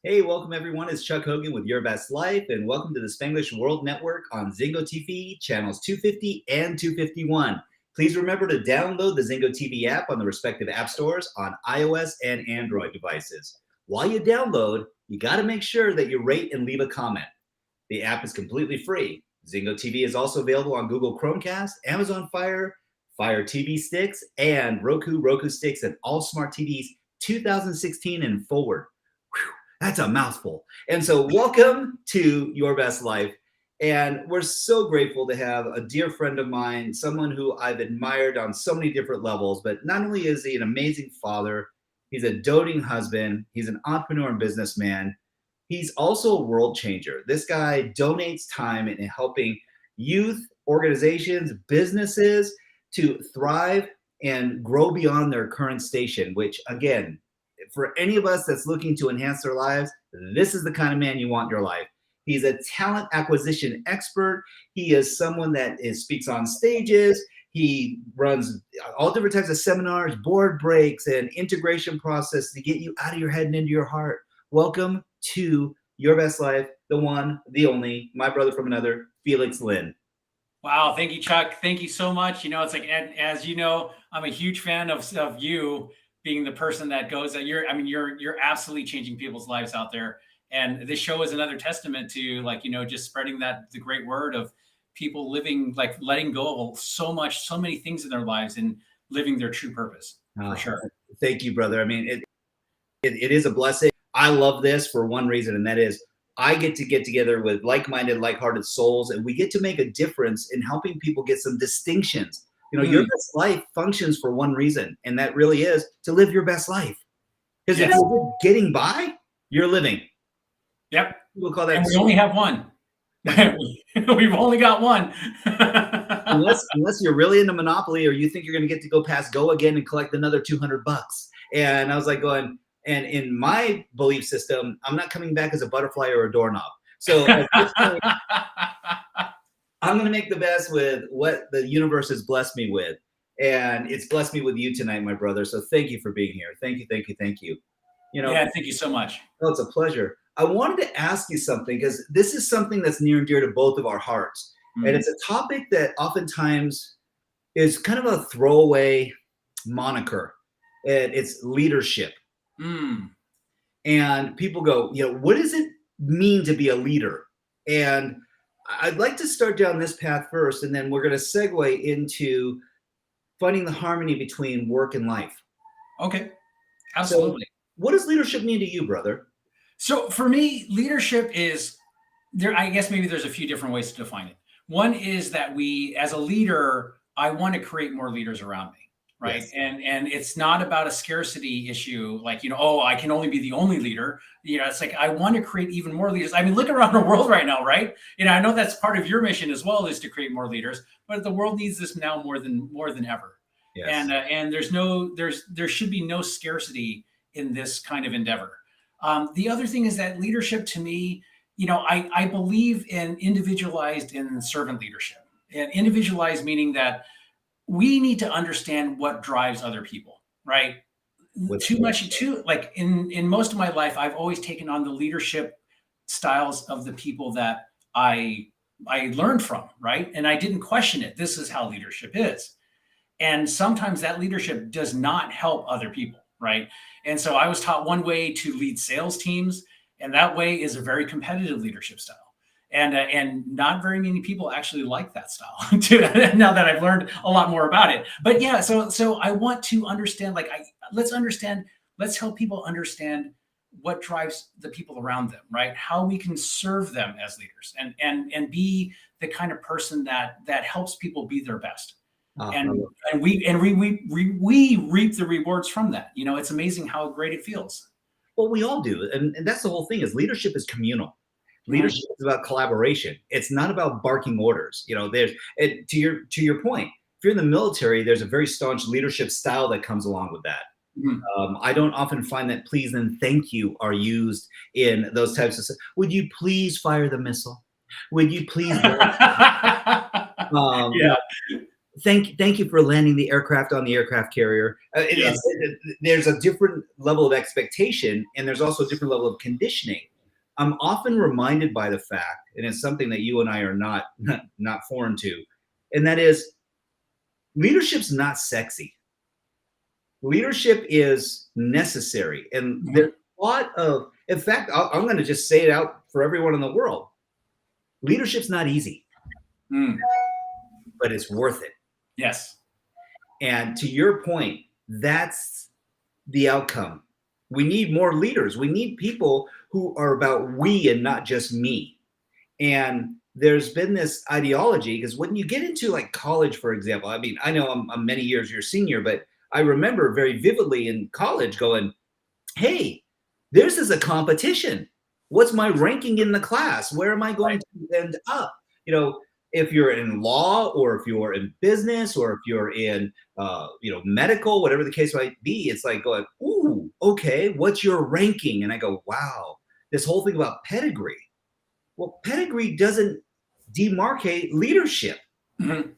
Hey, welcome everyone. It's Chuck Hogan with Your Best Life, and welcome to the Spanglish World Network on Zingo TV, channels 250 and 251. Please remember to download the Zingo TV app on the respective app stores on iOS and Android devices. While you download, you got to make sure that you rate and leave a comment. The app is completely free. Zingo TV is also available on Google Chromecast, Amazon Fire, Fire TV sticks, and Roku sticks, and all smart TVs 2016 and forward. Whew. That's a mouthful. And so welcome to Your Best Life. And we're so grateful to have a dear friend of mine, someone who I've admired on so many different levels, but not only is he an amazing father, he's a doting husband, he's an entrepreneur and businessman, he's also a world changer. This guy donates time in helping youth, organizations, businesses to thrive and grow beyond their current station, which again, for any of us that's looking to enhance their lives, this is the kind of man you want in your life. He's a talent acquisition expert. He is someone that speaks on stages. He runs all different types of seminars, board breaks, and integration process to get you out of your head and into your heart. Welcome to Your Best Life, the one, the only, my brother from another, Felix Lin. Wow. Thank you, Chuck. Thank you so much. It's like, as you know, I'm a huge fan of you being the person that goes that you're absolutely changing people's lives out there. And this show is another testament to just spreading the great word of people living, like letting go of so many things in their lives and living their true purpose. For sure. Thank you, brother. I mean, it is a blessing. I love this for one reason, and that is I get together with like-minded, like-hearted souls, and we get to make a difference in helping people get some distinctions. Your best life functions for one reason, and that really is to live your best life. Because if you're getting by, you're living. Yep. We'll call that. And we only have one. We've only got one. unless you're really into Monopoly, or you think you're going to get to go past go again and collect another $200. And I was like going, and in my belief system, I'm not coming back as a butterfly or a doorknob. So at this point, I'm going to make the best with what the universe has blessed me with. And it's blessed me with you tonight, my brother. So thank you for being here. Thank you. Thank you. Thank you so much. Oh, it's a pleasure. I wanted to ask you something, because this is something that's near and dear to both of our hearts. And it's a topic that oftentimes is kind of a throwaway moniker. And it's leadership. And people go, what does it mean to be a leader? And I'd like to start down this path first, and then we're going to segue into finding the harmony between work and life. Okay, absolutely. So what does leadership mean to you, brother? So for me, leadership is there. I guess maybe there's a few different ways to define it. One is that as a leader, I want to create more leaders around me. Right. Yes. And it's not about a scarcity issue, like, I can only be the only leader. It's like, I want to create even more leaders. I mean, look around the world right now, right? I know that's part of your mission as well, is to create more leaders, but the world needs this now more than ever. Yes. And there should be no scarcity in this kind of endeavor. The other thing is that leadership to me, I believe in individualized and servant leadership. And individualized meaning that we need to understand what drives other people, right? Like in most of my life, I've always taken on the leadership styles of the people that I learned from, right? And I didn't question it. This is how leadership is. And sometimes that leadership does not help other people, right? And so I was taught one way to lead sales teams, and that way is a very competitive leadership style. And not very many people actually like that style too, now that I've learned a lot more about it. But yeah, so I want to understand, let's help people understand what drives the people around them, right? How we can serve them as leaders and be the kind of person that helps people be their best. And we reap the rewards from that. It's amazing how great it feels. Well, we all do. And that's the whole thing, is leadership is communal. Leadership is about collaboration. It's not about barking orders. To your point, if you're in the military, there's a very staunch leadership style that comes along with that. I don't often find that please and thank you are used in those types of. Would you please fire the missile? Would you please? thank you for landing the aircraft on the aircraft carrier. Yes. There's a different level of expectation, and there's also a different level of conditioning. I'm often reminded by the fact, and it's something that you and I are not foreign to, and that is leadership's not sexy. Leadership is necessary, and there's a lot of, in fact, I'm going to just say it out for everyone in the world. Leadership's not easy, but it's worth it. Yes. And to your point, that's the outcome. We need more leaders. We need people who are about we and not just me. And there's been this ideology, because when you get into like college, for example, I mean, I know I'm many years your senior, but I remember very vividly in college going, hey, this is a competition. What's my ranking in the class? Where am I going to end up? You know, if you're in law, or if you're in business, or if you're in medical, whatever the case might be, it's like going, ooh, okay, what's your ranking? And I go, wow, this whole thing about pedigree. Well, pedigree doesn't demarcate leadership. Mm-hmm.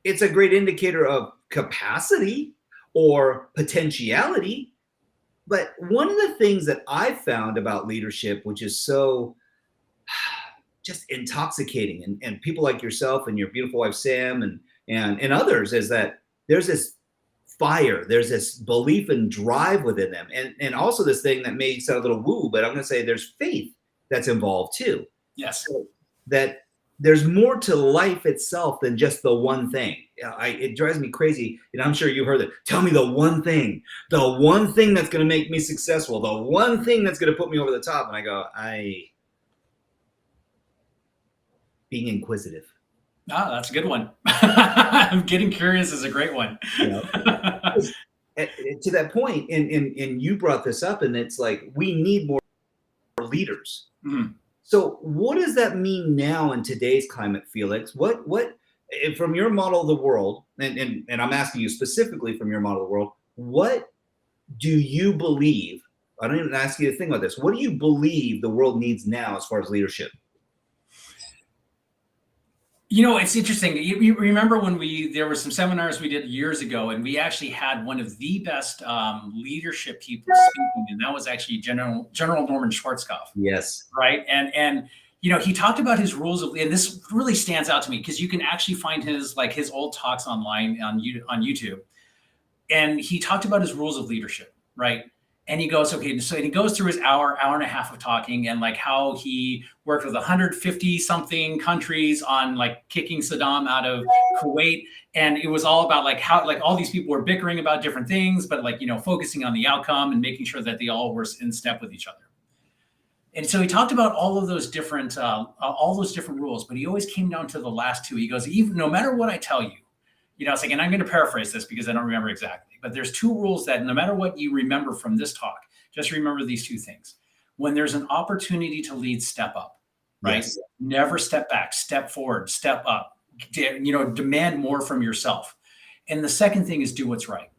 It's a great indicator of capacity or potentiality. But one of the things that I've found about leadership, which is so just intoxicating, and people like yourself and your beautiful wife Sam and others, is that there's this fire, there's this belief and drive within them, and also this thing that may sound a little woo, but I'm going to say there's faith that's involved too. Yes. So that there's more to life itself than just the one thing. It drives me crazy, and I'm sure you heard it. Tell me the one thing that's going to make me successful, the one thing that's going to put me over the top. And I go, being inquisitive. Ah, that's a good one. Getting curious is a great one. To that point, and you brought this up, and it's like, we need more leaders. Mm-hmm. So what does that mean now in today's climate, Felix? What from your model of the world, and I'm asking you specifically from your model of the world, what do you believe? I don't even ask you to think about this. What do you believe the world needs now as far as leadership? You know, it's interesting. You remember when there were some seminars we did years ago, and we actually had one of the best leadership people speaking, and that was actually General Norman Schwarzkopf. Yes. Right. And he talked about his rules of, and this really stands out to me because you can actually find his old talks online on YouTube. And he talked about his rules of leadership, right? And he goes, okay, so he goes through his hour and a half of talking, and like how he worked with 150 something countries on like kicking Saddam out of Kuwait. And it was all about like how like all these people were bickering about different things, but like, focusing on the outcome and making sure that they all were in step with each other. And so he talked about all of those different rules, but he always came down to the last two. He goes, even no matter what I tell you, it's like, and I'm going to paraphrase this because I don't remember exactly, but there's two rules that no matter what you remember from this talk, just remember these two things. When there's an opportunity to lead, step up, right? Yes. Never step back, step forward, step up, demand more from yourself. And the second thing is do what's right.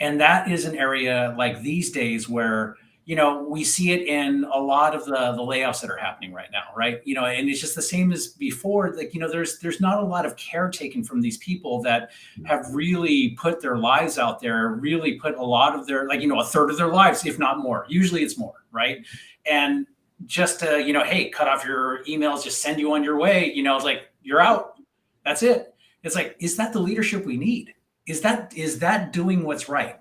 And that is an area like these days where, we see it in a lot of the layoffs that are happening right now, right? And it's just the same as before. Like, there's not a lot of care taken from these people that have really put their lives out there, really put a lot of their, a third of their lives, if not more. Usually it's more, right? And just to, hey, cut off your emails, just send you on your way. It's like, you're out. That's it. It's like, is that the leadership we need? Is that doing what's right?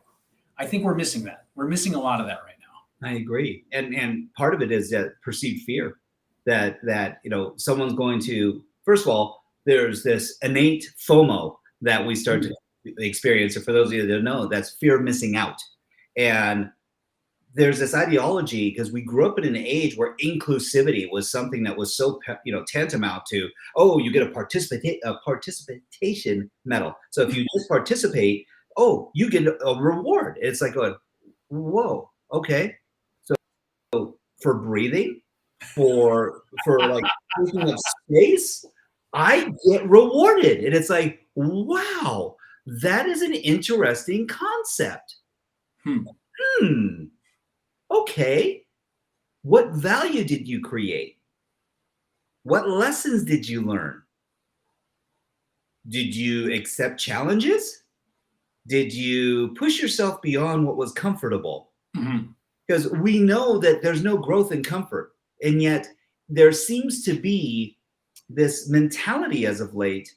I think we're missing that. We're missing a lot of that right now. I agree. And part of it is that perceived fear that someone's going to, first of all, there's this innate FOMO that we start to experience. And for those of you that don't know, that's fear of missing out. And there's this ideology, because we grew up in an age where inclusivity was something that was so, tantamount to, oh, you get a participation medal. So if you just participate, oh, you get a reward. It's like, whoa, okay. So for breathing, for like taking up space, I get rewarded. And it's like, wow, that is an interesting concept. Okay. What value did you create? What lessons did you learn? Did you accept challenges? Did you push yourself beyond what was comfortable? Mhm. Because we know that there's no growth in comfort. And yet there seems to be this mentality as of late,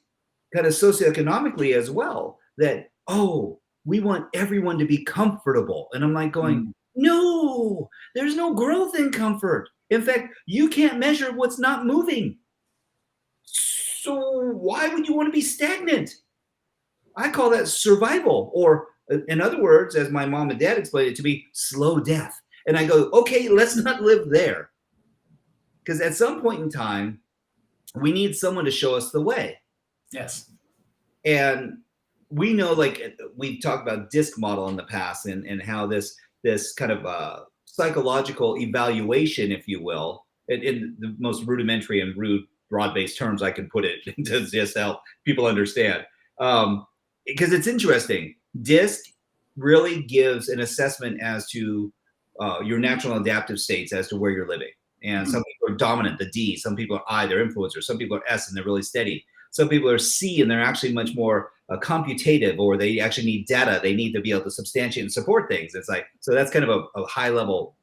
kind of socioeconomically as well, that, oh, we want everyone to be comfortable. And I'm like going, Mm. no, there's no growth in comfort. In fact, you can't measure what's not moving. So why would you want to be stagnant? I call that survival, or in other words, as my mom and dad explained it to me, slow death. And I go, okay, let's not live there. Because at some point in time, we need someone to show us the way. Yes. And we know, like we've talked about DISC model in the past, and how this kind of psychological evaluation, if you will, in the most rudimentary and rude broad-based terms I can put it to just help people understand. Because it's interesting. DISC really gives an assessment as to your natural adaptive states as to where you're living. And some people are dominant, the D. Some people are I, they're influencers. Some people are S, and they're really steady. Some people are C, and they're actually much more computative, or they actually need data. They need to be able to substantiate and support things. It's like, so that's kind of a high level,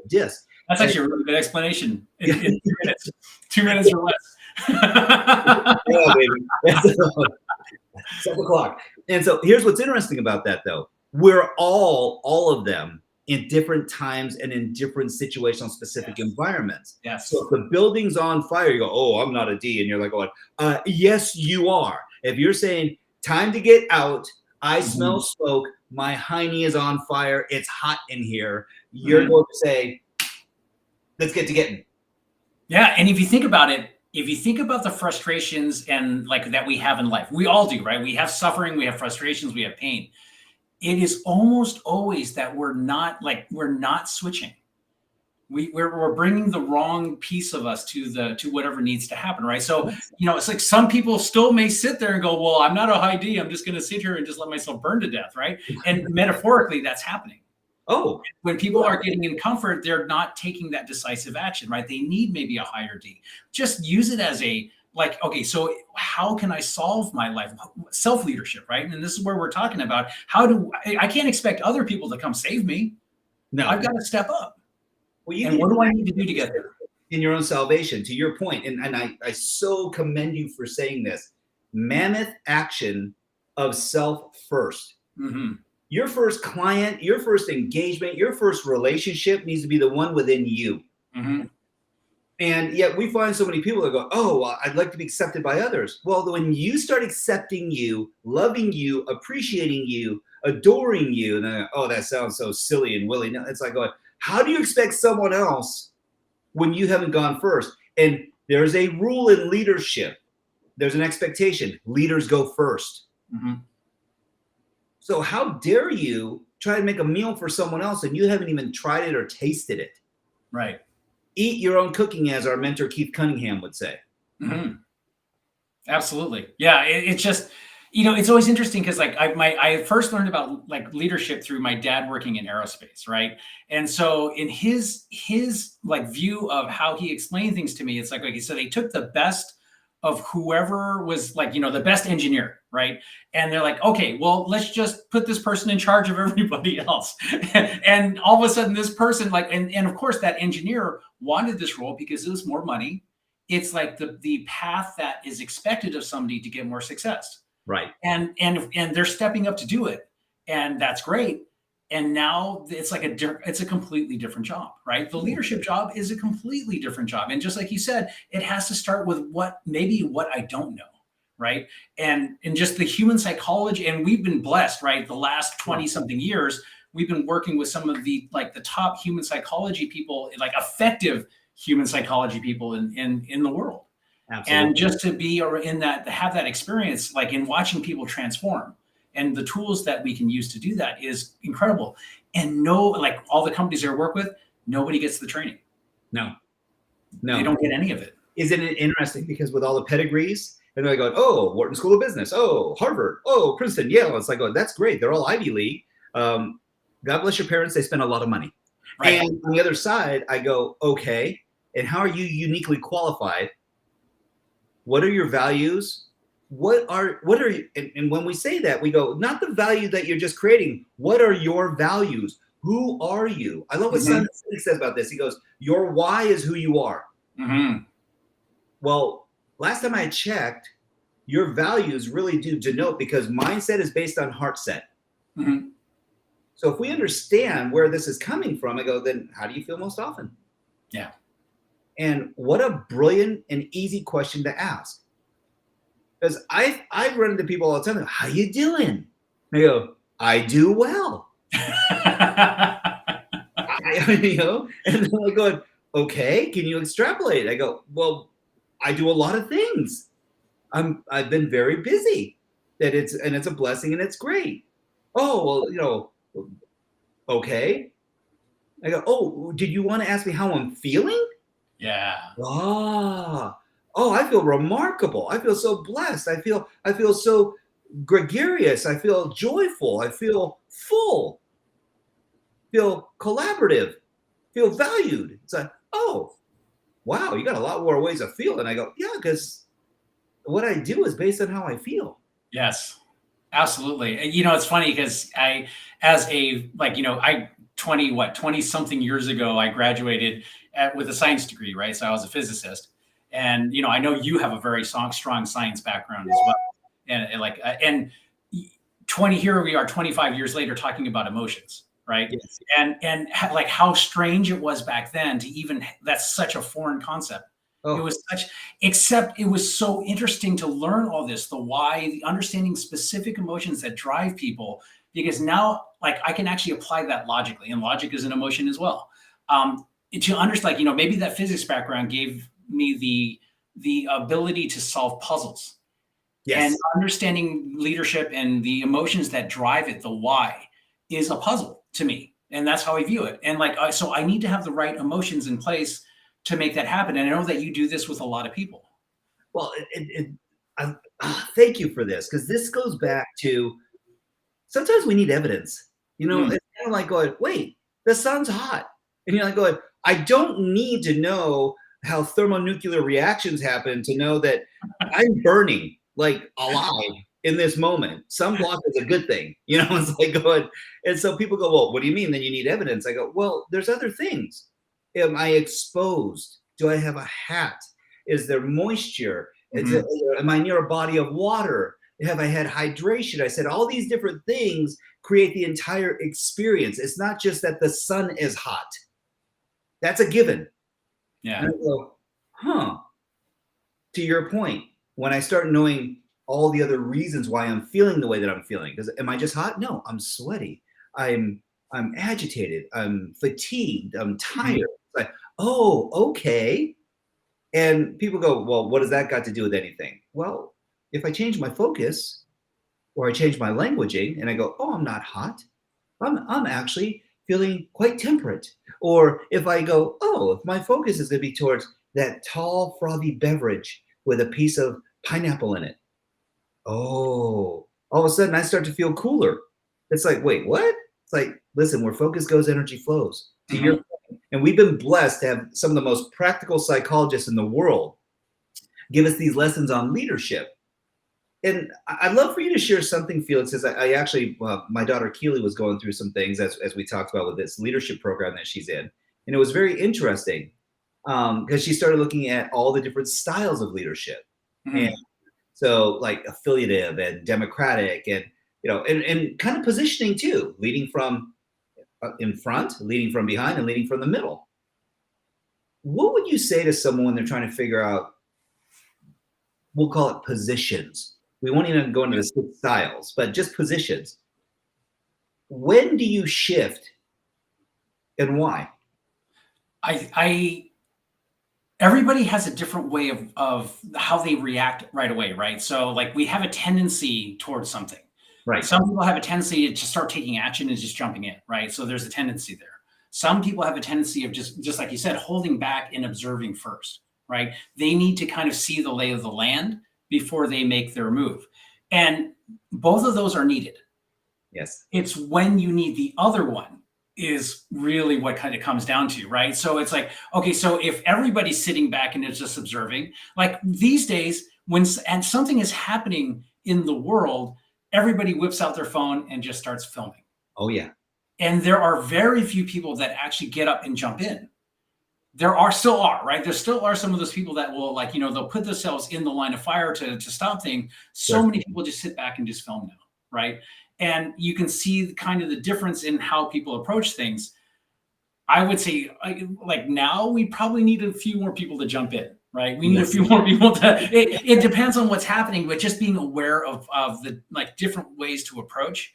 DISC. That's actually a really good explanation in 2 minutes. 2 minutes or less. Yeah, baby. 7 o'clock. And so here's what's interesting about that, though. We're all of them in different times and in different situational specific environments. Yes. So if the building's on fire, you go, oh, I'm not a D. And you're like, going, yes, you are. If you're saying, time to get out, I smell smoke, my hiney is on fire, it's hot in here, you're going to say, let's get to getting. Yeah. And if you think about it, if you think about the frustrations and like that we have in life, we all do, right? We have suffering, we have frustrations, we have pain. It is almost always that we're not switching. We're bringing the wrong piece of us to whatever needs to happen, right? So, it's like some people still may sit there and go, well, I'm not a high D. I'm just going to sit here and just let myself burn to death, right? And metaphorically, that's happening. Oh, when people are getting in comfort, they're not taking that decisive action, right? They need maybe a higher D. Just use it as like, okay, so how can I solve my life? Self-leadership, right? And this is where we're talking about I can't expect other people to come save me. no. I've got to step up. Well, and what do I need to do to get there? In your own salvation, to your point, and I so commend you for saying this, mammoth action of self first. Mm-hmm. Your first client, your first engagement, your first relationship needs to be the one within you. Mm-hmm. And yet we find so many people that go, oh, well, I'd like to be accepted by others. Well, when you start accepting you, loving you, appreciating you, adoring you, and then, oh, that sounds so silly and willy. No, it's like going, how do you expect someone else when you haven't gone first? And there's a rule in leadership. There's an expectation. Leaders go first. Mm-hmm. So how dare you try to make a meal for someone else and you haven't even tried it or tasted it? Right. Eat your own cooking, as our mentor Keith Cunningham would say. Mm-hmm. Absolutely. Yeah. It's just, it's always interesting because like I first learned about like leadership through my dad working in aerospace, right? And so in his like view of how he explained things to me, it's like, okay, so they took the best of whoever was like, the best engineer, right? And they're like, okay, well, let's just put this person in charge of everybody else. And all of a sudden this person and of course that engineer wanted this role because it was more money. It's like the path that is expected of somebody to get more success. Right. And they're stepping up to do it. And that's great. And now it's like it's a completely different job, right? The leadership job is a completely different job. And just like you said, it has to start with what I don't know, right? And just the human psychology. And we've been blessed, right? The last 20 something years, we've been working with some of the top human psychology people, like effective human psychology people in the world. Absolutely. And just to be in that, to have that experience, like in watching people transform. And the tools that we can use to do that is incredible. And like all the companies I work with, nobody gets the training. No. They don't get any of it. Isn't it interesting? Because with all the pedigrees, and they're going, oh, Wharton School of Business, oh, Harvard, oh, Princeton, Yale. It's like, oh, that's great. They're all Ivy League. God bless your parents. They spend a lot of money. Right. And on the other side, I go, okay, and how are you uniquely qualified? What are your values? what are you, and when we say that, we go, not the value that you're just creating. What are your values? Who are you? I love what Mm-hmm. Simon Sinek says about this. He goes, your why is who you are. Mm-hmm. Well, last time I checked, your values really do denote, because mindset is based on heart set. Mm-hmm. So if we understand where this is coming from, I go, then how do you feel most often? Yeah. And what a brilliant and easy question to ask. Because I've run into people all the time. How you doing? They go, I do well. And then I go, okay, can you extrapolate? I go, well, I do a lot of things. I've been very busy. It's a blessing and it's great. Oh, well, okay. I go, oh, did you want to ask me how I'm feeling? Yeah. Ah, oh, I feel remarkable. I feel so blessed. I feel so gregarious. I feel joyful. I feel full. Feel collaborative. Feel valued. It's like, oh, wow, you got a lot more ways of feeling. I go, yeah, because what I do is based on how I feel. Yes. Absolutely. It's funny because as a, like, 20 something years ago, I graduated with a science degree, right? So I was a physicist. And, I know you have a very strong science background as well. And 20, here we are 25 years later talking about emotions, right? Yes. And like how strange it was back then to even, that's such a foreign concept. It Oh, was except it was so interesting to learn all this, the why, the understanding specific emotions that drive people, because now, like, I can actually apply that logically, and logic is an emotion as well. To understand, like, maybe that physics background gave me the ability to solve puzzles, yes. and understanding leadership and the emotions that drive it, the why, is a puzzle to me, and that's how I view it. And like, so I need to have the right emotions in place to make that happen. And I know that you do this with a lot of people. Well, thank you for this, because this goes back to sometimes we need evidence. Mm. It's kind of like going, wait, the sun's hot. And you're like going, I don't need to know how thermonuclear reactions happen to know that I'm burning like alive in this moment. Sunblock is a good thing. It's like going, and so people go, well, what do you mean? Then you need evidence. I go, well, there's other things. Am I exposed? Do I have a hat? Is there moisture? Mm-hmm. Am I near a body of water? Have I had hydration? I said all these different things create the entire experience. It's not just that the sun is hot. That's a given. Yeah. And I go, huh. To your point, when I start knowing all the other reasons why I'm feeling the way that I'm feeling, because am I just hot? No, I'm sweaty. I'm agitated. I'm fatigued. I'm tired. Mm-hmm. It's like, oh, okay. And people go, well, what does that got to do with anything? Well, if I change my focus or I change my languaging and I go, oh, I'm not hot. I'm actually feeling quite temperate. Or if I go, oh, if my focus is going to be towards that tall, frothy beverage with a piece of pineapple in it. Oh, all of a sudden I start to feel cooler. It's like, wait, what? It's like, listen, where focus goes, energy flows. To your Mm-hmm. point. And we've been blessed to have some of the most practical psychologists in the world give us these lessons on leadership. And I'd love for you to share something, Felix, because I actually, my daughter Keely was going through some things as we talked about with this leadership program that she's in. And it was very interesting because she started looking at all the different styles of leadership. Mm-hmm. And so like affiliative and democratic and, and kind of positioning too, leading from in front, leading from behind, and leading from the middle. What would you say to someone when they're trying to figure out, we'll call it positions? We won't even go into the 6 styles, but just positions. When do you shift and why? I everybody has a different way of how they react right away, right? So like we have a tendency towards something. Right. Some people have a tendency to just start taking action and just jumping in, right? So there's a tendency there. Some people have a tendency of just like you said, holding back and observing first, right? They need to kind of see the lay of the land before they make their move. And both of those are needed. Yes. It's when you need the other one is really what kind of comes down to, right? So it's like, okay, so if everybody's sitting back and is just observing, like these days, and something is happening in the world, everybody whips out their phone and just starts filming. Oh yeah. And there are very few people that actually get up and jump in. There still are, right? There still are some of those people that will, like, they'll put themselves in the line of fire to stop things. So Sure. many people just sit back and just film now, right? And you can see kind of the difference in how people approach things. I would say, like now, we probably need a few more people to jump in, right? We need a Yes. few more people to. It depends on what's happening, but just being aware of the like different ways to approach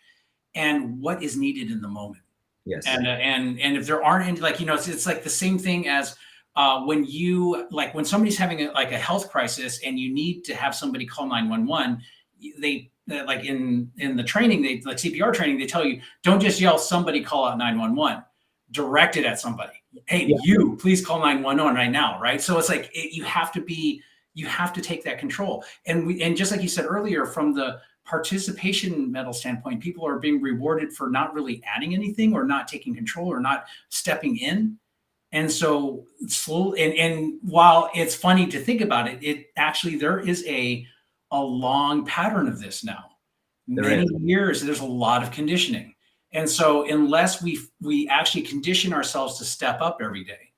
and what is needed in the moment. Yes. And if there aren't any, like, it's like the same thing as when somebody's having like a health crisis and you need to have somebody call 911. They like in the training, they like CPR training, they tell you, don't just yell somebody call out 911, direct it at somebody. Hey, Yeah. you please call 911 right now, right? So it's like you have to take that control. And just like you said earlier, from the participation medal standpoint, people are being rewarded for not really adding anything or not taking control or not stepping in. And so slowly, and while it's funny to think about it, there is a long pattern of this now. There Many is. years, there's a lot of conditioning. And so unless we actually condition ourselves to step up every day,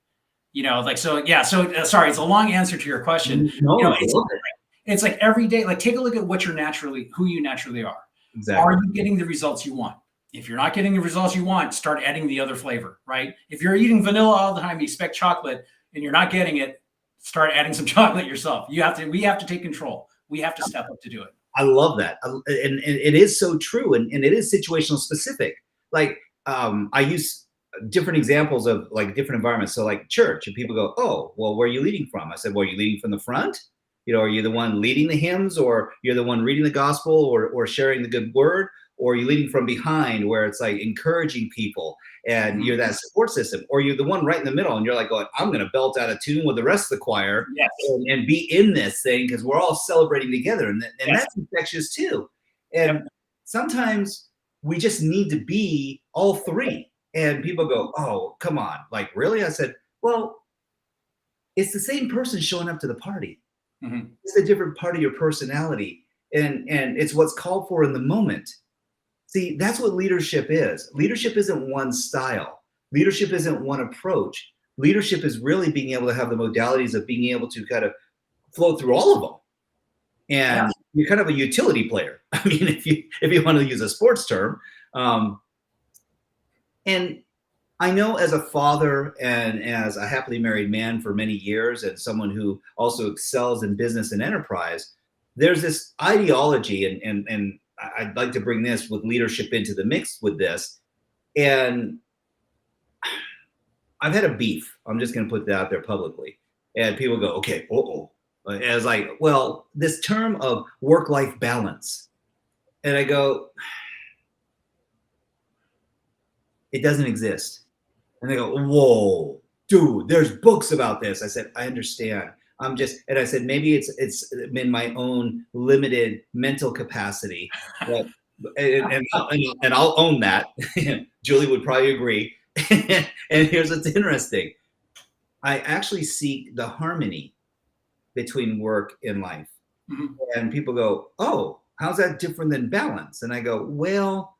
like, so yeah, so sorry, it's a long answer to your question. No, I It's love it. it's like every day, like take a look at who you naturally are. Are Exactly. you getting the results you want? If you're not getting the results you want, start adding the other flavor, right? If you're eating vanilla all the time, you expect chocolate and you're not getting it, start adding some chocolate yourself. We have to take control. We have to step up to do it. I love that. And it is so true. And it is situational specific. Like, I use different examples of like different environments. So like church, and people go, oh, well, where are you leading from? I said, well, are you leading from the front? Are you the one leading the hymns, or you're the one reading the gospel, or sharing the good word? Or are you leading from behind, where it's like encouraging people and you're that support system? Or you're the one right in the middle and you're like going, I'm going to belt out a tune with the rest of the choir. Yes. and be in this thing because we're all celebrating together. And Yes. that's infectious too. And sometimes we just need to be all three. And people go, oh, come on. Like, really? I said, well, it's the same person showing up to the party. Mhm. It's a different part of your personality. And it's what's called for in the moment. See, that's what leadership is. Leadership isn't one style. Leadership isn't one approach. Leadership is really being able to have the modalities of being able to kind of flow through all of them. And you're kind of a utility player. I mean, if you want to use a sports term. And I know, as a father and as a happily married man for many years, and someone who also excels in business and enterprise, there's this ideology, and I'd like to bring this with leadership into the mix with this. And I've had a beef. I'm just going to put that out there publicly. And people go, okay, as like, well, this term of work-life balance. And I go, it doesn't exist. And they go, whoa, dude, there's books about this. I said, I understand. And I said, maybe it's in my own limited mental capacity. But, and I'll own that. Julie would probably agree. And here's what's interesting. I actually seek the harmony between work and life. Mhm. And people go, oh, how's that different than balance? And I go, well,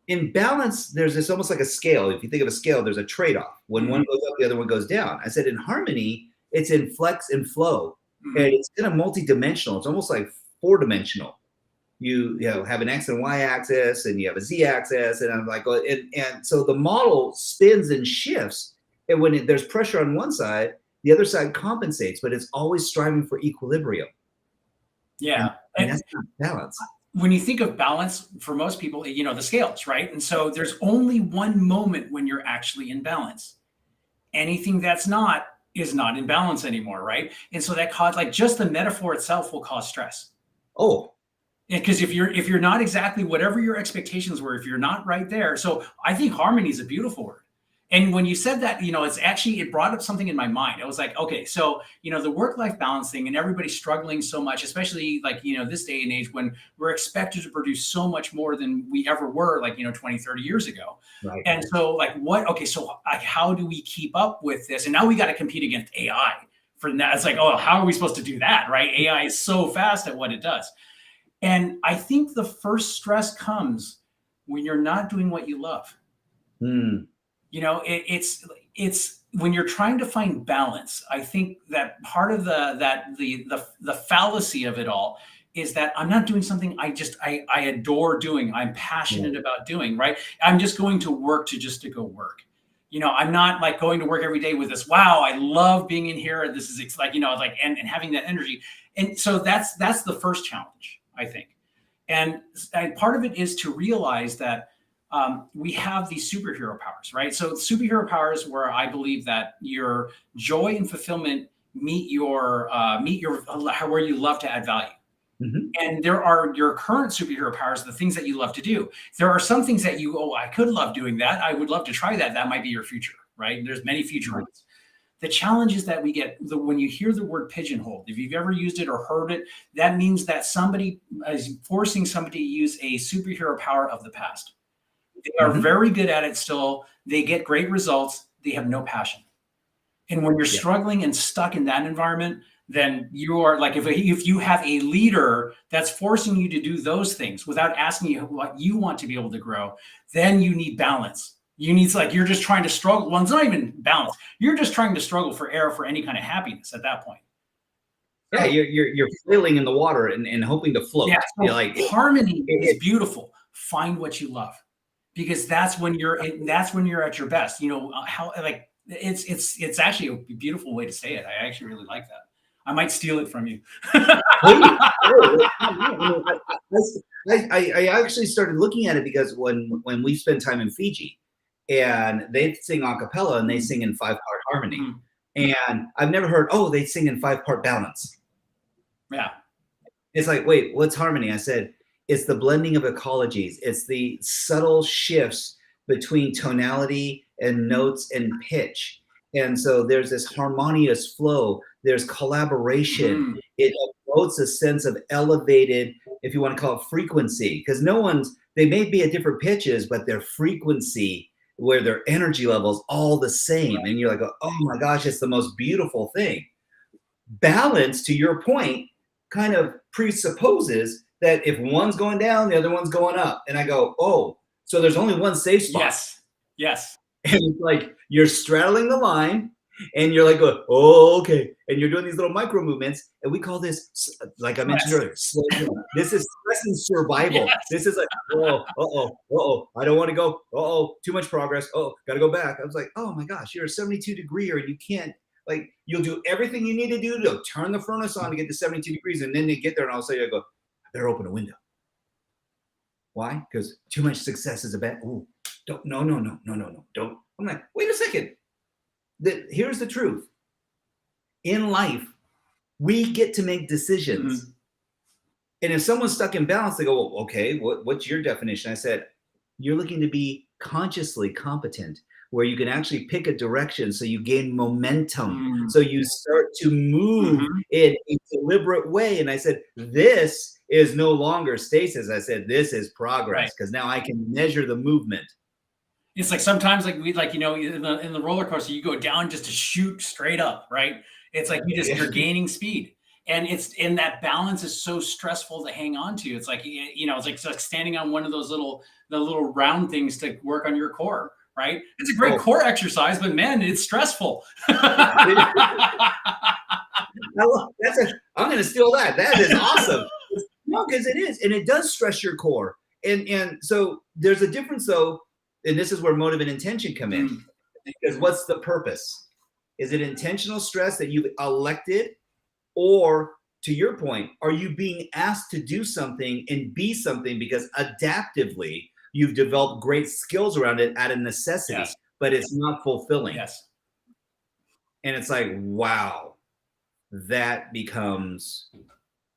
in balance, there's this almost like a scale. If you think of a scale, there's a trade-off. When one goes up, the other one goes down. I said, in harmony, it's in flex and flow. And it's kind of multi-dimensional. It's almost like four-dimensional. You have an X and Y axis, and you have a Z axis. And I'm like, and so the model spins and shifts. And when there's pressure on one side, the other side compensates, but it's always striving for equilibrium. Yeah. And that's not balance. When you think of balance, for most people, the scales, right? And so there's only one moment when you're actually in balance. Anything that's not is not in balance anymore, right? And so that causes, like, just the metaphor itself will cause stress. Oh, because if you're not exactly whatever your expectations were, if you're not right there, so I think harmony is a beautiful word. And when you said that, it brought up something in my mind. I was like, okay, so, the work-life balance thing, and everybody's struggling so much, especially like, this day and age when we're expected to produce so much more than we ever were, like, 20, 30 years ago. right. And so like, how do we keep up with this? And now we got to compete against AI for now. It's like, oh, how are we supposed to do that? Right. AI is so fast at what it does. And I think the first stress comes when you're not doing what you love. Mm. It's when you're trying to find balance. I think that part of the fallacy of it all is that I'm not doing something I adore doing, I'm passionate about doing, right? I'm just going to work to go work. I'm not like going to work every day with this, wow, I love being in here. This is like, and having that energy. And so that's the first challenge, I think. And part of it is to realize that we have these superhero powers, right? So superhero powers where I believe that your joy and fulfillment meet your where you love to add value. Mm-hmm. And there are your current superhero powers, the things that you love to do. There are some things that I could love doing that. I would love to try that. That might be your future, right? There's many future ones. The challenge is that we get when you hear the word pigeonholed, if you've ever used it or heard it, that means that somebody is forcing somebody to use a superhero power of the past. They are very good at it still. They get great results. They have no passion. And when you're struggling and stuck in that environment, then you are like, if you have a leader that's forcing you to do those things without asking you what you want to be able to grow, then you need balance. You need, like, you're just trying to struggle. Well, it's not even balance. You're just trying to struggle for air for any kind of happiness at that point. Yeah, you're flailing in the water and hoping to float. Yeah, so like harmony is beautiful. Find what you love, because that's when you're at your best. How, like, it's actually a beautiful way to say it. I actually really like that. I might steal it from you. I actually started looking at it because when we spend time in Fiji and they sing a cappella and they sing in 5-part harmony, and I've never heard, they sing in 5-part balance. Yeah. It's like, wait, what's harmony? I said, it's the blending of ecologies. It's the subtle shifts between tonality and notes and pitch. And so there's this harmonious flow. There's collaboration. It evokes a sense of elevated, if you want to call it, frequency, because they may be at different pitches, but their frequency, where their energy levels all the same. And you're like, oh my gosh, it's the most beautiful thing. Balance, to your point, kind of presupposes that if one's going down, the other one's going up. And I go, so there's only one safe spot. Yes. And it's like you're straddling the line and you're like, okay. And you're doing these little micro movements. And we call this, like I mentioned earlier, slow down. This is stress and survival. Yes. This is like, I don't want to go. Too much progress. Got to go back. I was like, oh my gosh, you're a 72 degreer and you can't, like, you'll do everything you need to do to turn the furnace on to get to 72 degrees. And then they get there and I'll say, I better open a window. Why? Because too much success is a bad. No. Don't. I'm like, wait a second. Here's the truth. In life, we get to make decisions. Mm-hmm. And if someone's stuck in balance, they go, okay, what's your definition? I said, you're looking to be consciously competent, where you can actually pick a direction so you gain momentum. So you start to move in a deliberate way. And I said, this is no longer stasis. I said, this is progress, because now I can measure the movement. It's like sometimes, like in the roller coaster, you go down just to shoot straight up, right? It's like you're gaining speed, and that balance is so stressful to hang on to. It's like it's like standing on one of those the little round things to work on your core, right? It's a great core exercise, but man, it's stressful. I'm going to steal that. That is awesome. No, because it is, and it does stress your core, and so there's a difference though. And this is where motive and intention come in. Because what's the purpose? Is it intentional stress that you've elected? Or, to your point, are you being asked to do something and be something because adaptively you've developed great skills around it out of necessity, but it's not fulfilling? Yes. And it's like, wow, that becomes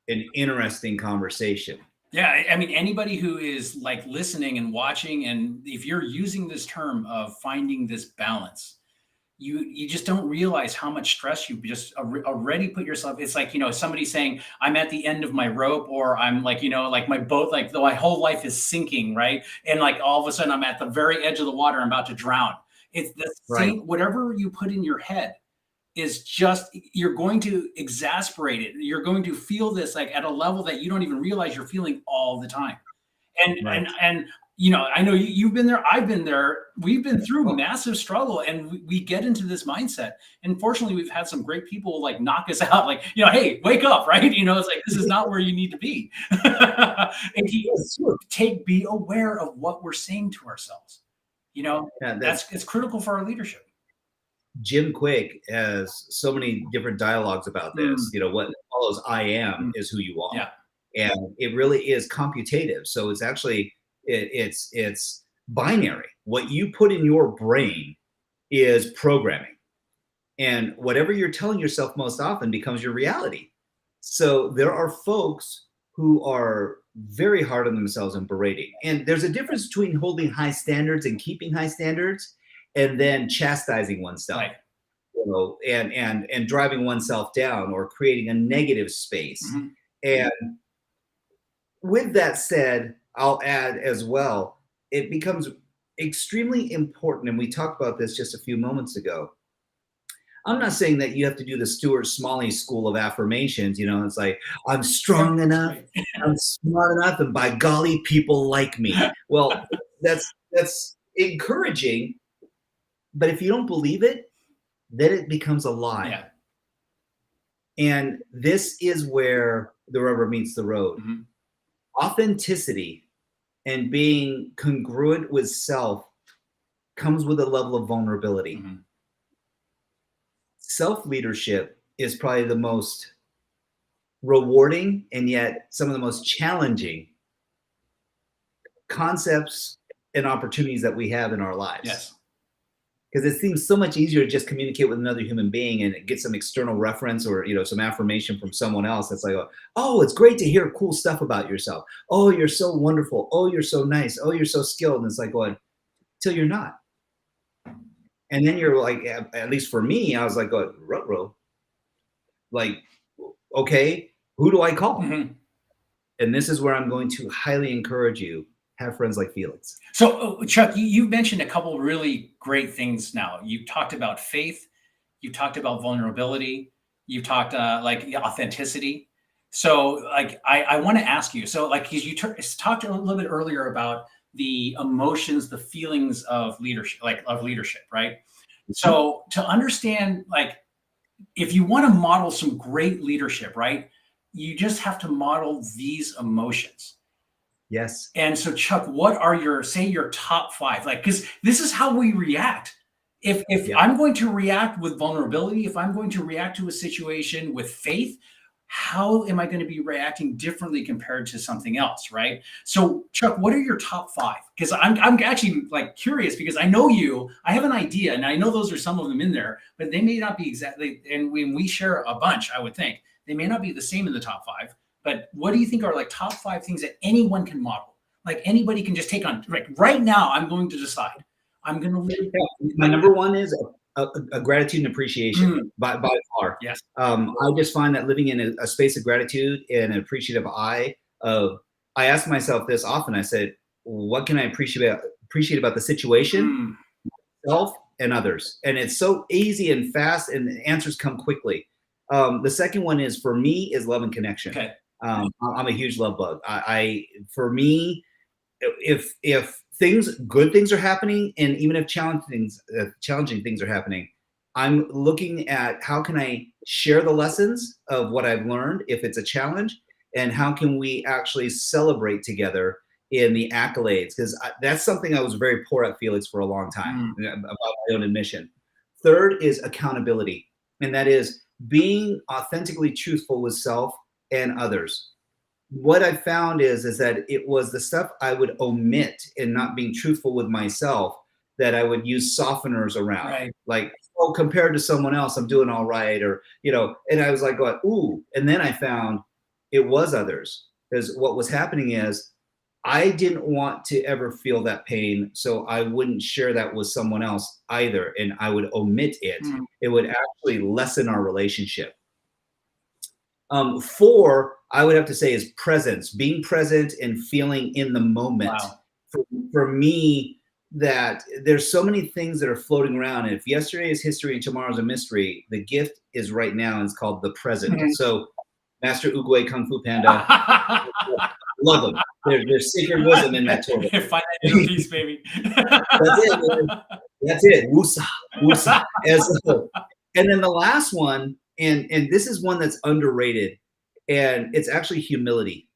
an interesting conversation. Yeah, I mean, anybody who is like listening and watching, and if you're using this term of finding this balance, you just don't realize how much stress you just already put yourself. It's like, somebody saying, I'm at the end of my rope, or I'm like, like my boat, like my whole life is sinking, right? And like all of a sudden I'm at the very edge of the water, I'm about to drown. It's the same, whatever you put in your head, is just, you're going to exasperate it. You're going to feel this like at a level that you don't even realize you're feeling all the time. And Right. I know you've been there, I've been there. We've been through Oh, massive struggle, and we get into this mindset. And fortunately, we've had some great people like knock us out, like, hey, wake up, right? It's like, this is not where you need to be. And that's true. be aware of what we're saying to ourselves. Yeah, It's critical for our leadership. Jim Quick has so many different dialogues about this. What follows I am is who you are. Yeah. And it really is computative. So it's actually it's binary. What you put in your brain is programming. And whatever you're telling yourself most often becomes your reality. So there are folks who are very hard on themselves and berating. And there's a difference between holding high standards and keeping high standards and then chastising oneself. Right. And driving oneself down or creating a negative space. And with that said, I'll add as well, it becomes extremely important, and we talked about this just a few moments ago. I'm not saying that you have to do the Stuart Smalley school of affirmations. It's like, I'm strong enough, I'm smart enough, and by golly, people like me. Well, that's encouraging, but if you don't believe it, then it becomes a lie. Yeah. And this is where the rubber meets the road. Authenticity and being congruent with self comes with a level of vulnerability. Self-leadership is probably the most rewarding and yet some of the most challenging concepts and opportunities that we have in our lives. Yes. Because it seems so much easier to just communicate with another human being and get some external reference or some affirmation from someone else. That's like, oh, it's great to hear cool stuff about yourself. Oh, you're so wonderful. Oh, you're so nice. Oh, you're so skilled. And it's like, going, till you're not. And then you're like, at least for me, I was like, ruh-roh. Like, okay, who do I call? And this is where I'm going to highly encourage you. Have friends like Felix. So, Chuck, you mentioned a couple really great things now. You talked about faith. You talked about vulnerability. You've talked like authenticity. So, like, I want to ask you. So, like, because you talked a little bit earlier about the emotions, the feelings of leadership, right? So, to understand, like, if you want to model some great leadership, right, you just have to model these emotions. Yes. And so, Chuck, what are your top 5? Like, because this is how we react. If I'm going to react with vulnerability, if I'm going to react to a situation with faith, how am I going to be reacting differently compared to something else, right? So, Chuck, what are your top 5? Because I'm actually like curious, because I know you, I have an idea, and I know those are some of them in there, but they may not be exactly. And when we share a bunch, I would think they may not be the same in the top 5. But what do you think are like top 5 things that anyone can model? Like anybody can just take on. Like right now, I'm going to decide. I'm going to live. My number one is a gratitude and appreciation by far. Yes. I just find that living in a space of gratitude and an appreciative I ask myself this often. I said, what can I appreciate about the situation, self, and others? And it's so easy and fast, and the answers come quickly. The second one is, for me, is love and connection. Okay. I'm a huge love bug. For me, if good things are happening, and even if challenging things are happening, I'm looking at how can I share the lessons of what I've learned if it's a challenge, and how can we actually celebrate together in the accolades, because that's something I was very poor at, Felix, for a long time, about my own admission. Third is accountability, and that is being authentically truthful with self and others. What I found is that it was the stuff I would omit in not being truthful with myself that I would use softeners around. Right. Like, oh, compared to someone else, I'm doing all right, or, and I was like, going, ooh. And then I found it was others, because what was happening is I didn't want to ever feel that pain, so I wouldn't share that with someone else either, and I would omit it. It would actually lessen our relationship. 4, I would have to say, is presence, being present and feeling in the moment. Wow. For me, that there's so many things that are floating around. And if yesterday is history and tomorrow's a mystery, the gift is right now, and it's called the present. Mhm. So Master Oogway Kung Fu Panda, love them. There's sacred wisdom in that total. Find that inner peace, baby. That's it, man. That's it. Wusa, wusa. And then the last one, and this is one that's underrated, and it's actually humility.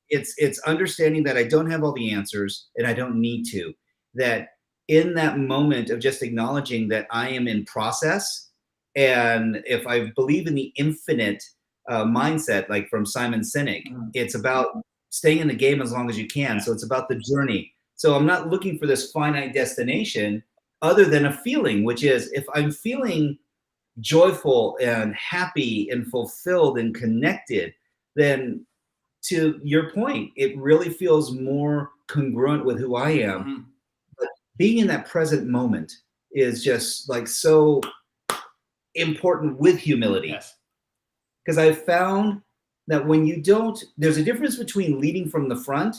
It's understanding that I don't have all the answers and I don't need to. That in that moment of just acknowledging that I am in process, and if I believe in the infinite mindset, like from Simon Sinek, it's about staying in the game as long as you can. So it's about the journey. So I'm not looking for this finite destination other than a feeling, which is if I'm feeling joyful and happy and fulfilled and connected, then to your point, it really feels more congruent with who I am. But being in that present moment is just like so important with humility. Yes. Because I've found that when you don't, there's a difference between leading from the front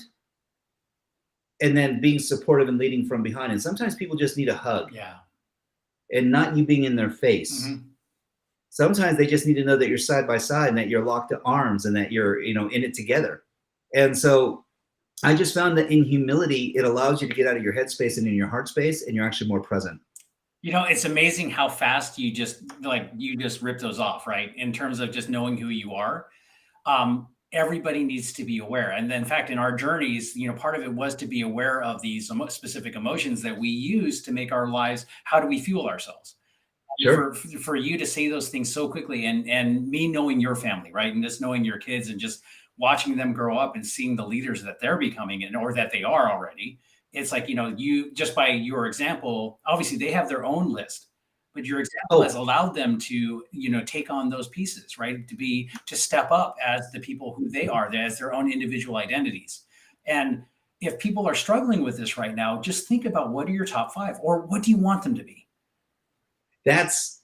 and then being supportive and leading from behind. And sometimes people just need a hug. Yeah. And not you being in their face. Sometimes they just need to know that you're side by side and that you're locked to arms and that you're, in it together. And so I just found that in humility, it allows you to get out of your headspace and in your heart space, and you're actually more present. It's amazing how fast you just rip those off, right? In terms of just knowing who you are. Everybody needs to be aware. And then in fact, in our journeys, part of it was to be aware of these specific emotions that we use to make our lives. How do we fuel ourselves? Sure. For you to say those things so quickly, and me knowing your family, right? And just knowing your kids and just watching them grow up and seeing the leaders that they're becoming or that they are already. It's like, you just by your example, obviously they have their own list, but your example has allowed them to, take on those pieces, right? To step up as the people who they are, as their own individual identities. And if people are struggling with this right now, just think about what are your top 5 or what do you want them to be? That's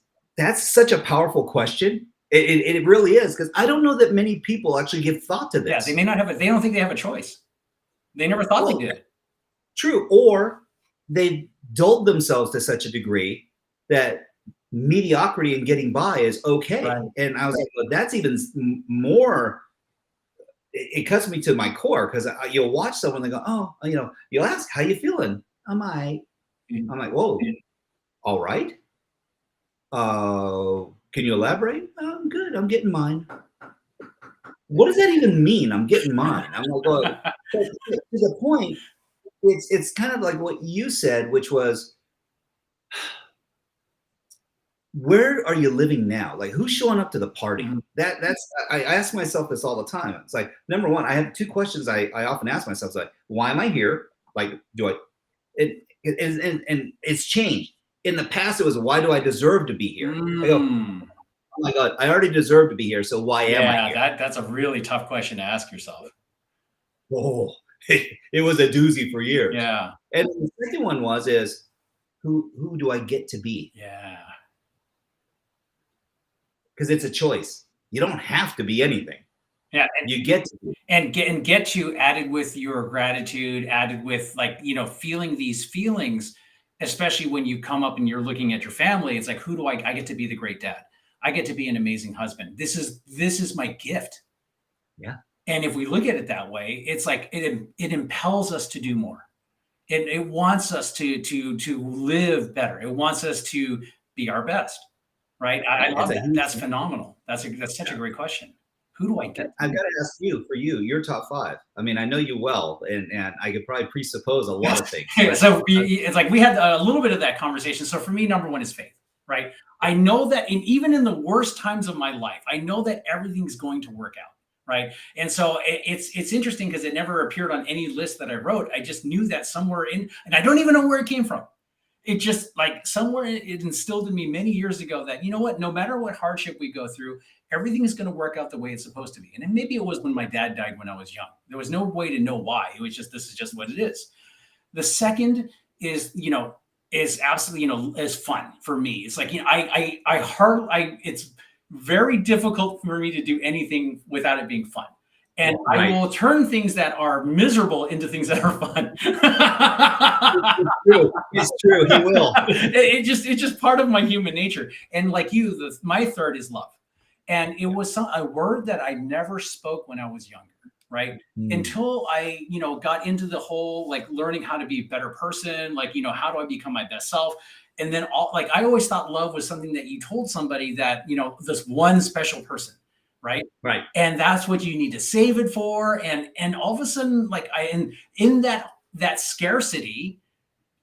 such a powerful question. It really is, because I don't know that many people actually give thought to this. Yeah, they may not have they don't think they have a choice. They never thought they did. True. Or they dulled themselves to such a degree that mediocrity and getting by is okay. Right. And I was like, well, that's even more, it cuts me to my core, because you'll watch someone, they go, oh, you'll ask, how you feeling? I'm like, whoa, all right. Can you elaborate? I'm good. I'm getting mine. What does that even mean? I'm getting mine. I'm like, well, to the point, it's kind of like what you said, which was, where are you living now? Like, who's showing up to the party? I ask myself this all the time. It's like, number one, I have 2 questions I often ask myself. It's like, why am I here? Like, and it's changed. In the past, it was, why do I deserve to be here? I go, oh my God, I already deserve to be here. So why am I here? That's a really tough question to ask yourself. Oh, it was a doozy for years. Yeah. And the second one is, who do I get to be? Yeah. Because it's a choice. You don't have to be anything. Yeah. You get to be. And get you added with your gratitude, added with feeling these feelings, especially when you come up and you're looking at your family. It's like, who do I get to be the great dad. I get to be an amazing husband. This is my gift. Yeah. And if we look at it that way, it's like it impels us to do more. It wants us to live better. It wants us to be our best, right? I love that. That's phenomenal. That's such a great question. Who do I get? I've got to ask you, your top 5. I mean, I know you well, and I could probably presuppose a lot of things. So it's like we had a little bit of that conversation. So for me, number 1 is faith, right? I know that even in the worst times of my life, I know that everything's going to work out. Right. And so it's interesting because it never appeared on any list that I wrote. I just knew that somewhere and I don't even know where it came from. It just somewhere it instilled in me many years ago that, no matter what hardship we go through, everything is going to work out the way it's supposed to be. And then maybe it was when my dad died when I was young. There was no way to know why. It was just, this is just what it is. The second is, is absolutely, is fun for me. It's like, it's very difficult for me to do anything without it being fun. And I Right. will turn things that are miserable into things that are fun. It's true. It's true. He will. It's just part of my human nature. And like you, my third is love. And it was a word that I never spoke when I was younger, right? Mm, Until I, got into the whole like learning how to be a better person, like, how do I become my best self? And then like I always thought love was something that you told somebody that, this one special person, right? right. And that's what you need to save it for. And all of a sudden, like in that scarcity,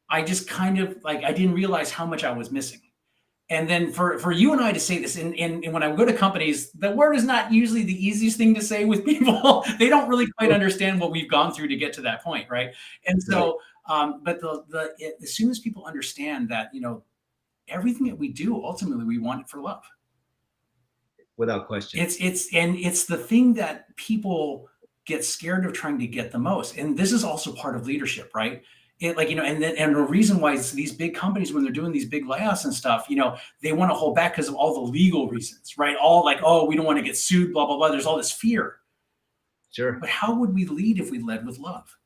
I just kind of like I didn't realize how much I was missing. And then for you and I to say this, and when I go to companies, the word is not usually the easiest thing to say with people. They don't really quite understand what we've gone through to get to that point, right? And Right. so, but as soon as people understand that, everything that we do, ultimately, we want it for love. Without question. It's the thing that people get scared of trying to get the most. And this is also part of leadership, right? And the reason why it's these big companies, when they're doing these big layoffs and stuff, they want to hold back because of all the legal reasons, right? All like, oh, we don't want to get sued, blah, blah, blah. There's all this fear. Sure. But how would we lead if we led with love?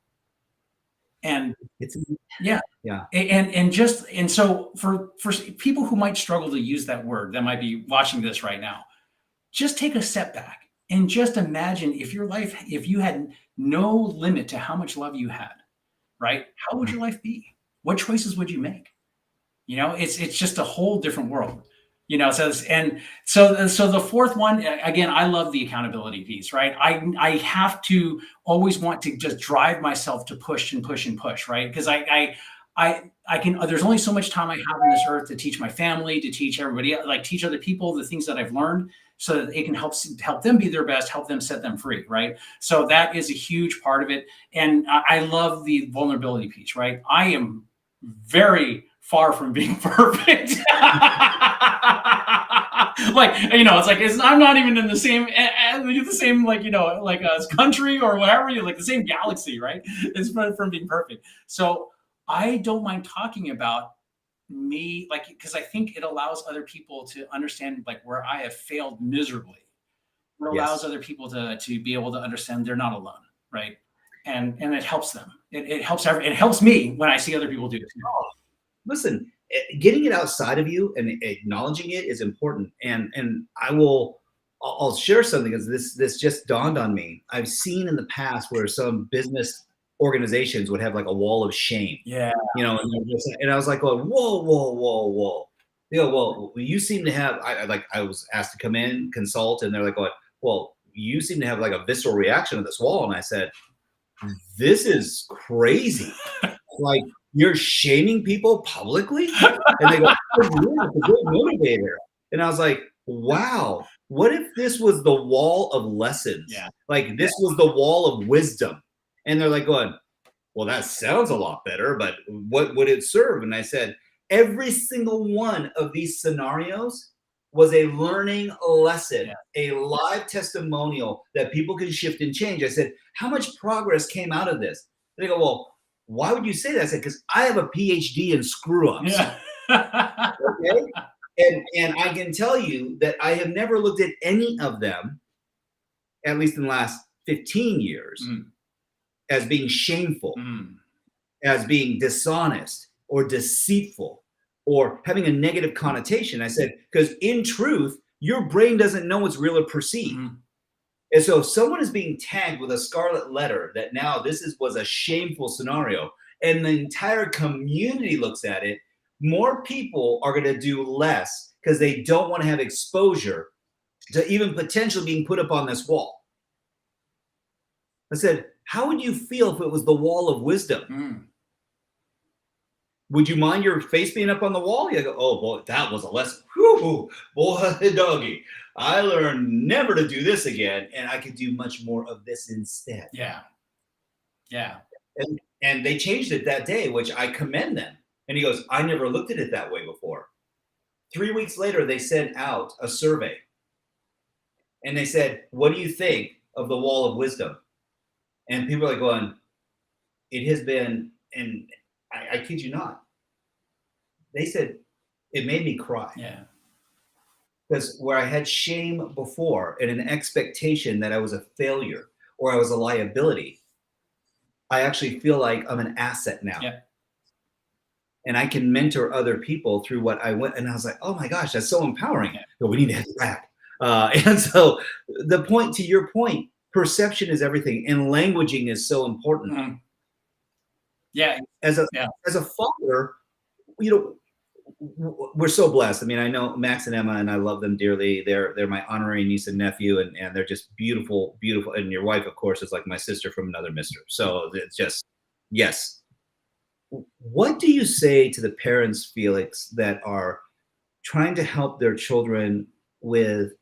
And It's yeah. yeah. And so for people who might struggle to use that word, that might be watching this right now, just take a step back and just imagine if you had no limit to how much love you had, right? How would your life be? What choices would you make? It's just a whole different world. So the fourth one, again, I love the accountability piece, right? I have to always want to just drive myself to push and push and push, right? Because I can, there's only so much time I have on this earth to teach my family, to teach everybody, like teach other people the things that I've learned so that it can help them be their best, help them set them free, right? So that is a huge part of it. And I love the vulnerability piece, right? I am very far from being perfect. Like, I'm not even in the same country or whatever, like the same galaxy, right? It's from being perfect. So I don't mind talking about me, like, because I think it allows other people to understand like where I have failed miserably. It allows other people to be able to understand they're not alone, right? And it helps them. It helps me when I see other people do it. Listen, getting it outside of you and acknowledging it is important. And I'll share something because this just dawned on me. I've seen in the past where some business organizations would have like a wall of shame. Yeah. And I was like, oh, whoa, whoa, whoa, whoa. Well, you seem to have. I was asked to come in, consult, and they're like, well, you seem to have like a visceral reaction to this wall. And I said, this is crazy. Like, you're shaming people publicly? And they go, oh, yeah, it's a good motivator. And I was like, wow, what if this was the wall of lessons? Yeah. Like, this was the wall of wisdom. And they're like going, well, that sounds a lot better, but what would it serve? And I said, every single one of these scenarios was a learning lesson, a live testimonial that people can shift and change. I said, how much progress came out of this? And they go, well, why would you say that? I said, because I have a PhD in screw-ups. Yeah. Okay? And I can tell you that I have never looked at any of them, at least in the last 15 years, as being shameful, as being dishonest or deceitful or having a negative connotation. I said, because in truth, your brain doesn't know what's real or perceived. And so if someone is being tagged with a scarlet letter that now was a shameful scenario, and the entire community looks at it, more people are going to do less because they don't want to have exposure to even potentially being put up on this wall. I said, how would you feel if it was the wall of wisdom? Would you mind your face being up on the wall? You go, oh boy, that was a lesson. Whew, boy, doggy. I learned never to do this again, and I could do much more of this instead. Yeah. And they changed it that day, which I commend them. And he goes, I never looked at it that way before. 3 weeks later, they sent out a survey. And they said, what do you think of the wall of wisdom? And people are going, it has been, and I kid you not, they said, it made me cry. Yeah. Because where I had shame before and an expectation that I was a failure or I was a liability. I actually feel like I'm an asset now. Yeah. And I can mentor other people through what I went. And I was like, oh my gosh, that's so empowering. Yeah. But we need to have it back. And so the point, to your point, perception is everything, and languaging is so important. Mhm. Yeah. As a Yeah. as a father, you know, we're so blessed. I mean, I know Max and Emma, and I love them dearly. They're my honorary niece and nephew, and they're just beautiful, beautiful. And your wife, of course, is like my sister from another mister. So it's just, yes. What do you say to the parents, Felix, that are trying to help their children with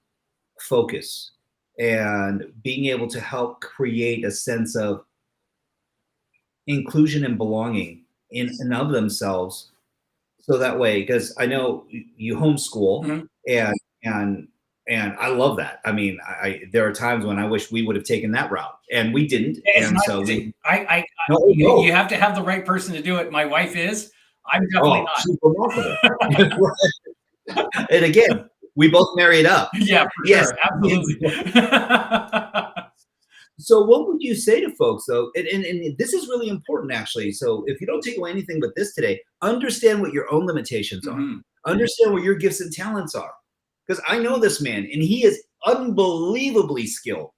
focus and being able to help create a sense of inclusion and belonging in and of themselves, so that way, because I know you homeschool, Mhm. and and and I love that. I mean, I there are times when I wish we would have taken that route, and we didn't, It's and not so easy. we no, You no. have to have the right person to do it. My wife is. I'm definitely Oh, she's remarkable. not. And again, we both married up. Yeah, for Yes. sure. Absolutely. So what would you say to folks though? And this is really important actually. So if you don't take away anything but this today, understand what your own limitations are. Mhm. Understand what your gifts and talents are. Because I know this man and he is unbelievably skilled.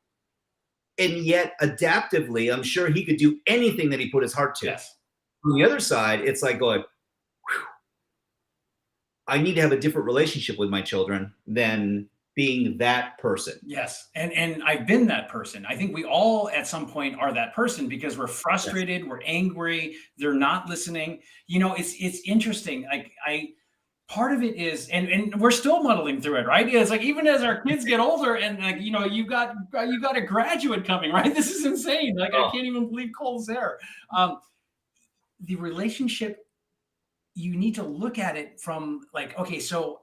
And yet adaptively, I'm sure he could do anything that he put his heart to. Yes. On the other side, it's like going, I need to have a different relationship with my children than being that person. Yes. And I've been that person. I think we all at some point are that person because we're Yes. frustrated, we're angry, they're not listening. It's interesting. Like I part of it is and we're still muddling through it, right? It's like even as our kids get older and like you got a graduate coming, right? This is insane. Like I Oh, can't even believe Cole's there. Um, the relationship, you need to look at it from like, okay, so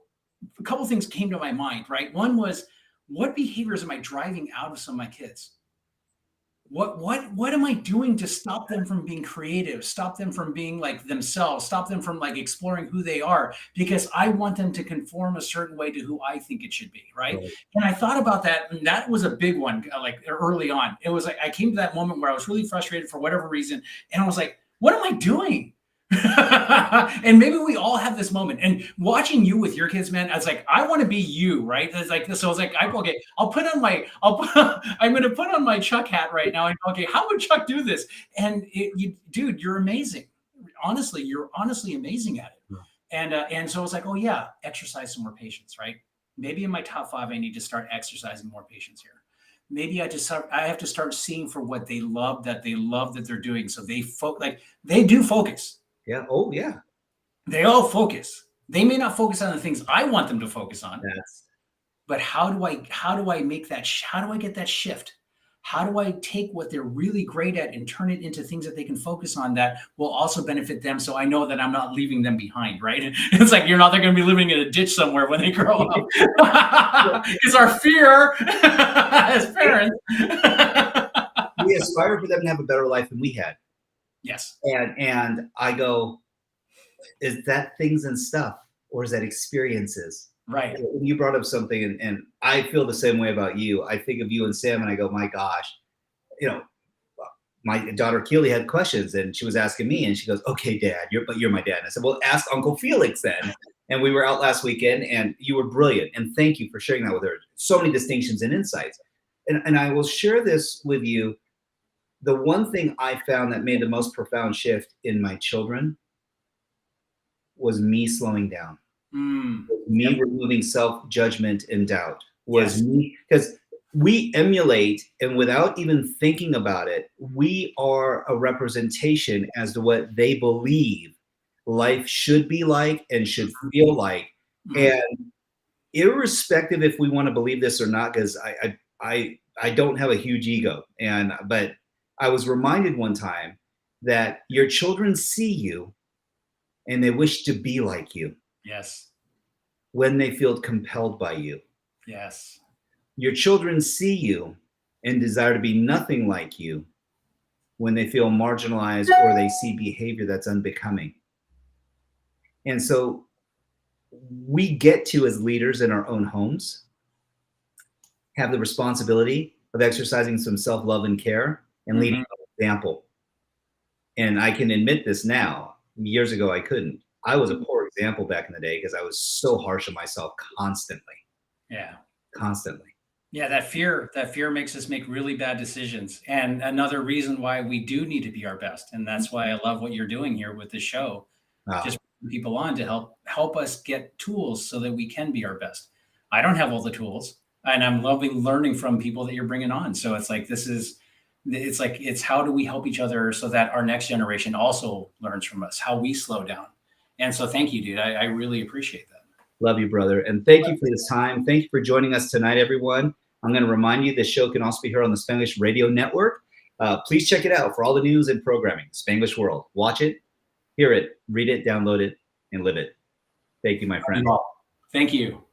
a couple things came to my mind, right? One was, what behaviors am I driving out of some of my kids? What am I doing to stop them from being creative, stop them from being like themselves, stop them from like exploring who they are? Because I want them to conform a certain way to who I think it should be, right? right. And I thought about that, and that was a big one, like early on. It was like I came to that moment where I was really frustrated for whatever reason, and I was like, what am I doing? And maybe we all have this moment. And watching you with your kids, man, I was like, I want to be you, right? It's like so. I was like, okay, I'm going to put on my Chuck hat right now. And okay, how would Chuck do this? And dude, you're amazing. Honestly, you're honestly amazing at it. And so I was like, oh yeah, exercise some more patience, right? Maybe in my top 5, I need to start exercising more patience here. Maybe I have to start seeing for what they love that they're doing. So they do focus. Yeah. Oh, yeah. They all focus. They may not focus on the things I want them to focus on, That's but how do I make that? How do I get that shift? How do I take what they're really great at and turn it into things that they can focus on that will also benefit them? So I know that I'm not leaving them behind, right? It's like they're going to be living in a ditch somewhere when they grow up. It's our fear as parents. we aspire for them to have a better life than we had. Yes. And I go, is that things and stuff, or is that experiences? Right. And you brought up something, and I feel the same way about you. I think of you and Sam, and I go, my gosh, you know, my daughter Keely had questions, and she was asking me, and she goes, okay, Dad, you're my dad. And I said, well, ask Uncle Felix then. And we were out last weekend, and you were brilliant, and thank you for sharing that with her. So many distinctions and insights. And I will share this with you. The one thing I found that made the most profound shift in my children was me slowing down, me Yep. removing self-judgment and doubt, was Yes. me, because we emulate, and without even thinking about it, we are a representation as to what they believe life should be like and should feel like. Mhm. And irrespective if we want to believe this or not, because I don't have a huge ego, but I was reminded one time that your children see you and they wish to be like you Yes. when they feel compelled by you. Yes. Your children see you and desire to be nothing like you when they feel marginalized or they see behavior that's unbecoming. And so we get to, as leaders in our own homes, have the responsibility of exercising some self-love and care and leading by example. And I can admit this now. Years ago, I couldn't. I was a poor example back in the day because I was so harsh on myself constantly. Yeah. Constantly. Yeah, that fear makes us make really bad decisions. And another reason why we do need to be our best. And that's why I love what you're doing here with the show. Wow. Just bring people on to help us get tools so that we can be our best. I don't have all the tools, and I'm loving learning from people that you're bringing on. So it's like it's how do we help each other so that our next generation also learns from us, how we slow down. And so thank you, dude. I really appreciate that. Love you, brother. And thank you for this time. Thank you for joining us tonight, everyone. I'm going to remind you this show can also be heard on the Spanglish Radio Network. Please check it out for all the news and programming. Spanglish World. Watch it, hear it, read it, download it, and live it. Thank you, my friend. Thank you.